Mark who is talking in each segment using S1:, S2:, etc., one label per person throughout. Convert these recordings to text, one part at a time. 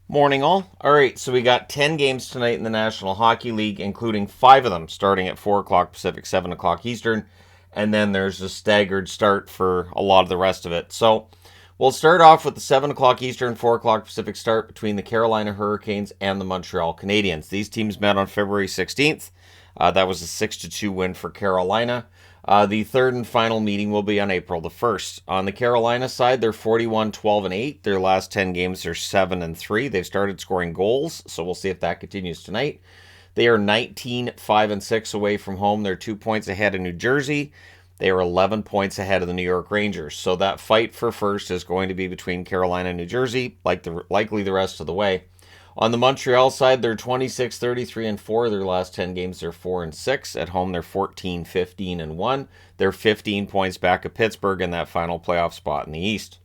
S1: Morning, all. All right, so we got 10 games tonight in the National Hockey League, including 5 of them starting at 4 o'clock Pacific, 7 o'clock Eastern, and then there's a staggered start for a lot of the rest of it. So we'll start off with the 7 o'clock Eastern, 4 o'clock Pacific start between the Carolina Hurricanes and the Montreal Canadiens. These teams met on February 16th. That was a 6-2 win for Carolina. The third and final meeting will be on April the 1st. On the Carolina side, they're 41-12-8. Their last 10 games are 7-3. They've started scoring goals, so we'll see if that continues tonight. They are 19-5-6 away from home. They're 2 points ahead of New Jersey. They are 11 points ahead of the New York Rangers. So that fight for first is going to be between Carolina and New Jersey, likely the rest of the way. On the Montreal side, they're 26-33-4. Their last 10 games, they're 4-6. At home, they're 14-15-1. They're 15 points back of Pittsburgh in that final playoff spot in the East.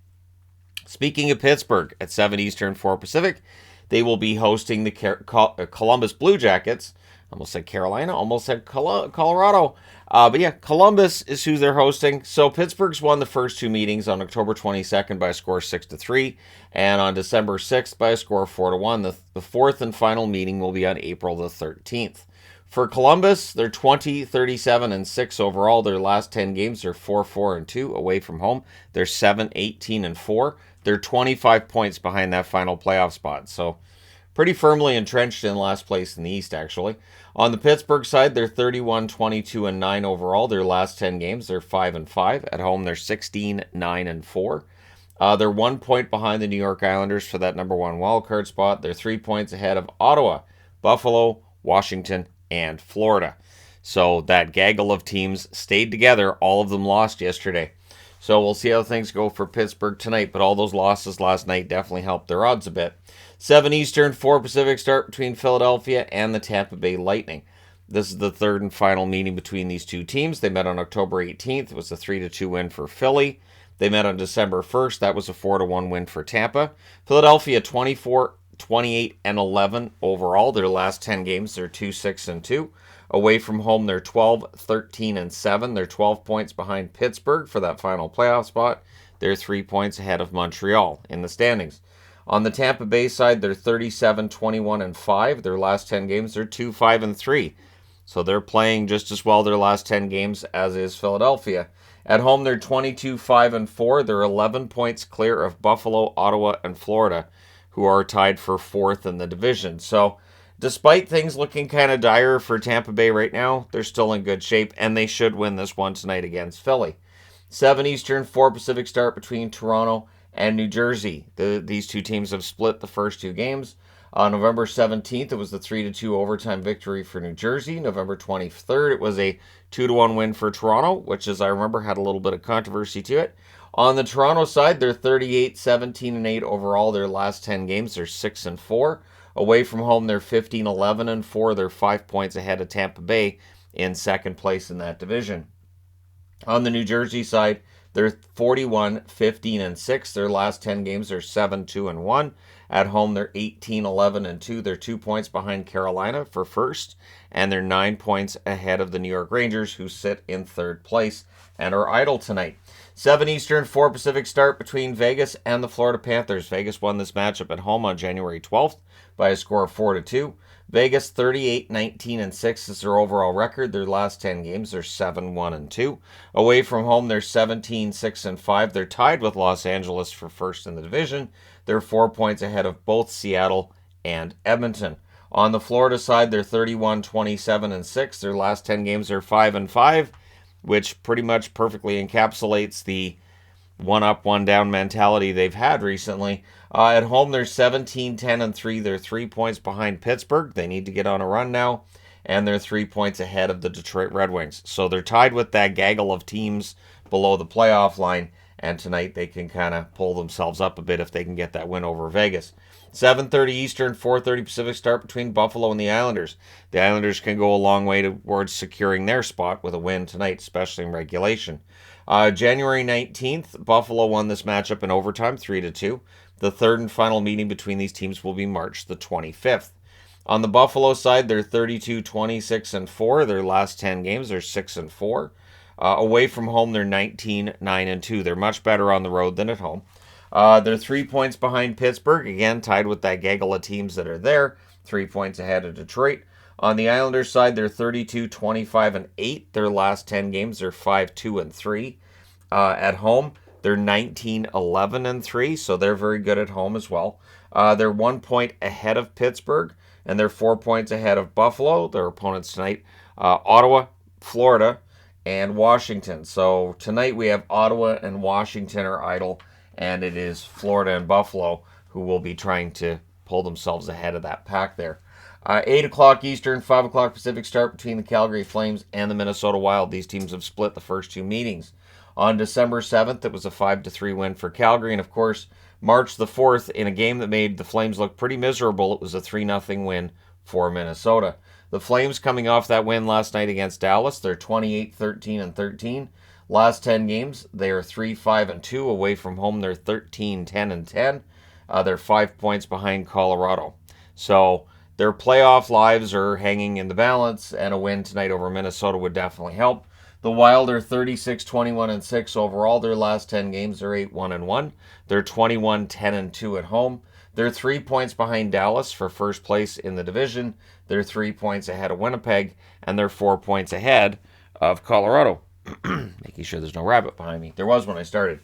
S1: Speaking of Pittsburgh, at 7 Eastern, 4 Pacific, they will be hosting the Columbus Blue Jackets. Almost said Carolina, almost said Colorado. But yeah, Columbus is who they're hosting. So Pittsburgh's won the first two meetings on October 22nd by a score of 6-3, and on December 6th by a score of 4-1. The fourth and final meeting will be on April the 13th. For Columbus, they're 20-37-6 overall. Their last 10 games are 4-4-2 away from home. They're 7-18-4. They're 25 points behind that final playoff spot. So pretty firmly entrenched in last place in the East, actually. On the Pittsburgh side, they're 31-22-9 overall. Their last 10 games, they're 5-5. At home, they're 16-9-4. They're 1 point behind the New York Islanders for that number one wildcard spot. They're 3 points ahead of Ottawa, Buffalo, Washington, and Florida. So that gaggle of teams stayed together. All of them lost yesterday. So we'll see how things go for Pittsburgh tonight, but all those losses last night definitely helped their odds a bit. 7 Eastern, 4 Pacific start between Philadelphia and the Tampa Bay Lightning. This is the third and final meeting between these two teams. They met on October 18th. It was a 3-2 win for Philly. They met on December 1st. That was a 4-1 win for Tampa. Philadelphia 24-28-11 overall. Their last 10 games, they're 2-6-2. Away from home, they're 12-13-7. They're 12 points behind Pittsburgh for that final playoff spot. They're 3 points ahead of Montreal in the standings. On the Tampa Bay side, they're 37-21-5. Their last 10 games, they're 2-5-3. So they're playing just as well their last 10 games as is Philadelphia. At home, they're 22-5-4. They're 11 points clear of Buffalo, Ottawa, and Florida, who are tied for fourth in the division. So despite things looking kind of dire for Tampa Bay right now, they're still in good shape, and they should win this one tonight against Philly. 7 Eastern, 4 Pacific start between Toronto and New Jersey. These two teams have split the first two games. On November 17th, it was the 3-2 overtime victory for New Jersey. November 23rd, it was a 2-1 win for Toronto, which, as I remember, had a little bit of controversy to it. On the Toronto side, they're 38-17-8 overall. Their last 10 games, they're 6-4. Away from home, they're 15-11-4. They're 5 points ahead of Tampa Bay in second place in that division. On the New Jersey side, they're 41-15-6. Their last 10 games are 7-2-1. At home, they're 18-11-2. They're 2 points behind Carolina for first, and they're 9 points ahead of the New York Rangers, who sit in third place and are idle tonight. 7 Eastern, 4 Pacific start between Vegas and the Florida Panthers. Vegas won this matchup at home on January 12th by a score of 4-2. Vegas 38-19-6 is their overall record. Their last 10 games are 7-1-2. Away from home, they're 17-6-5. They're tied with Los Angeles for first in the division. They're 4 points ahead of both Seattle and Edmonton. On the Florida side, they're 31-27-6. Their last 10 games are 5-5, which pretty much perfectly encapsulates the one up, one down mentality they've had recently. At home, they're 17-10-3. They're 3 points behind Pittsburgh. They need to get on a run now, and they're 3 points ahead of the Detroit Red Wings. So they're tied with that gaggle of teams below the playoff line, and tonight they can kind of pull themselves up a bit if they can get that win over Vegas. 7:30 Eastern, 4:30 Pacific start between Buffalo and the Islanders. The Islanders can go a long way towards securing their spot with a win tonight, especially in regulation. January 19th, Buffalo won this matchup in overtime, 3-2. The third and final meeting between these teams will be March the 25th. On the Buffalo side, they're 32-26-4. Their last 10 games are 6-4. Away from home, they're 19-9-2. They're much better on the road than at home. They're 3 points behind Pittsburgh, again, tied with that gaggle of teams that are there. 3 points ahead of Detroit. On the Islanders side, they're 32, 25, and 8. Their last 10 games, they're 5, 2, and 3. At home, they're 19, 11, and 3, so they're very good at home as well. They're 1 point ahead of Pittsburgh, and they're 4 points ahead of Buffalo, their opponents tonight. Ottawa, Florida, and Washington. So tonight we have Ottawa and Washington are idle, and it is Florida and Buffalo who will be trying to pull themselves ahead of that pack there. 8 o'clock Eastern, 5 o'clock Pacific start between the Calgary Flames and the Minnesota Wild. These teams have split the first 2 meetings. On December 7th, it was a 5-3 win for Calgary, and of course, March the 4th, in a game that made the Flames look pretty miserable, it was a 3-0 win for Minnesota. The Flames coming off that win last night against Dallas, they're 28, 13, and 13. Last 10 games, they are 3, 5, and 2. Away from home, they're 13, 10, and 10. They're 5 points behind Colorado. So their playoff lives are hanging in the balance, and a win tonight over Minnesota would definitely help. The Wild are 36, 21, and 6 overall. Their last 10 games, they're 8, 1, and 1. They're 21, 10, and 2 at home. They're 3 points behind Dallas for first place in the division. They're 3 points ahead of Winnipeg, and they're 4 points ahead of Colorado. Making sure there's no rabbit behind me. There was when I started.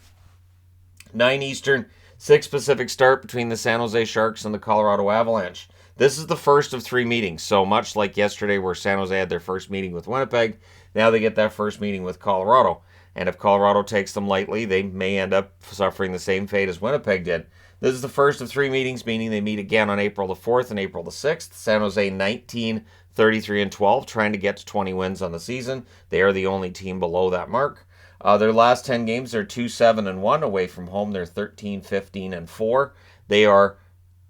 S1: 9 Eastern, 6 Pacific start between the San Jose Sharks and the Colorado Avalanche. This is the first of 3 meetings, so much like yesterday where San Jose had their first meeting with Winnipeg, now they get that first meeting with Colorado. And if Colorado takes them lightly, they may end up suffering the same fate as Winnipeg did. This is the first of 3 meetings, meaning they meet again on April the 4th and April the 6th. San Jose 19, 33, and 12, trying to get to 20 wins on the season. They are the only team below that mark. Their last 10 games, they're 2, 7, and 1. Away from home, they're 13, 15, and 4. They are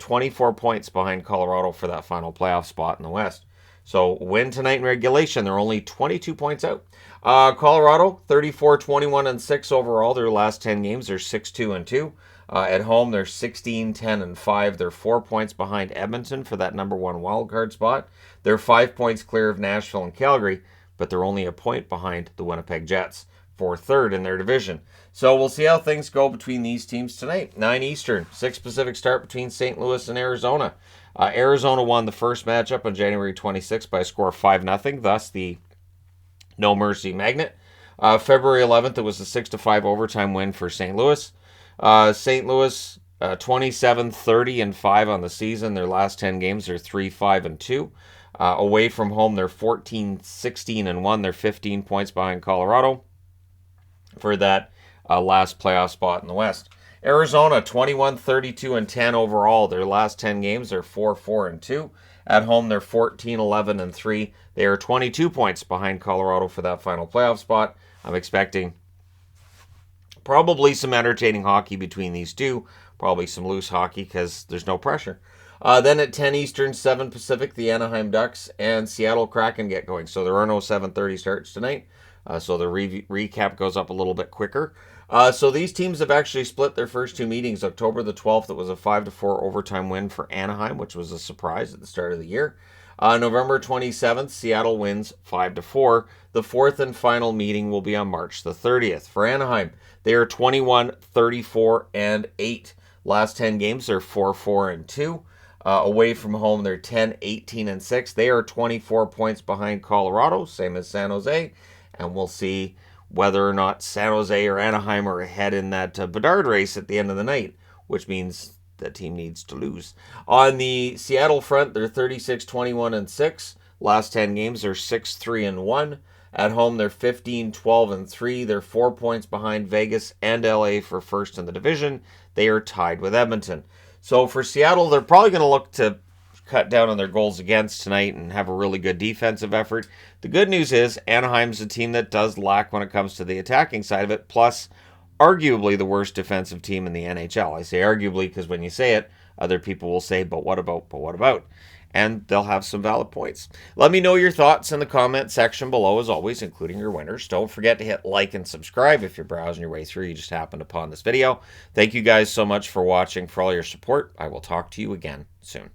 S1: 24 points behind Colorado for that final playoff spot in the West. So win tonight in regulation. They're only 22 points out. Colorado, 34, 21, and 6 overall. Their last 10 games, they're 6, 2, and 2. At home, they're 16, 10, and 5. They're 4 points behind Edmonton for that number 1 wildcard spot. They're 5 points clear of Nashville and Calgary, but they're only a point behind the Winnipeg Jets for third in their division. So we'll see how things go between these teams tonight. 9 Eastern, 6 Pacific start between St. Louis and Arizona. Arizona won the first matchup on January 26th by a score of 5-0, thus the No Mercy Magnet. February 11th, it was a 6-5 overtime win for St. Louis. St. Louis, 27, 30, and 5 on the season. Their last 10 games, they're 3, 5, and 2. Away from home, they're 14, 16, and 1. They're 15 points behind Colorado for that last playoff spot in the West. Arizona, 21, 32, and 10 overall. Their last 10 games, they're 4, 4, and 2. At home, they're 14, 11, and 3. They are 22 points behind Colorado for that final playoff spot. I'm expecting probably some entertaining hockey between these two. Probably some loose hockey because there's no pressure. Then at 10 Eastern, 7 Pacific, the Anaheim Ducks and Seattle Kraken get going. So there are no 7:30 starts tonight. So the recap goes up a little bit quicker. So these teams have actually split their first 2 meetings. October the 12th, it was a 5-4 overtime win for Anaheim, which was a surprise at the start of the year. November 27th, Seattle wins 5-4. The fourth and final meeting will be on March the 30th. For Anaheim, they are 21, 34, and 8. Last 10 games, they're 4, 4, and 2. Away from home, they're 10, 18, and 6. They are 24 points behind Colorado, same as San Jose. And we'll see whether or not San Jose or Anaheim are ahead in that Bedard race at the end of the night, which means that team needs to lose. On the Seattle front, they're 36, 21, and 6. Last 10 games, they're 6, 3, and 1. At home, they're 15, 12, and 3. They're 4 points behind Vegas and LA for first in the division. They are tied with Edmonton. So for Seattle, they're probably going to look to cut down on their goals against tonight and have a really good defensive effort. The good news is Anaheim's a team that does lack when it comes to the attacking side of it, plus arguably the worst defensive team in the NHL. I say arguably because when you say it, other people will say, but what about? And they'll have some valid points. Let me know your thoughts in the comment section below, as always, including your winners. Don't forget to hit like and subscribe if you're browsing your way through. You just happened upon this video. Thank you guys so much for watching, for all your support. I will talk to you again soon.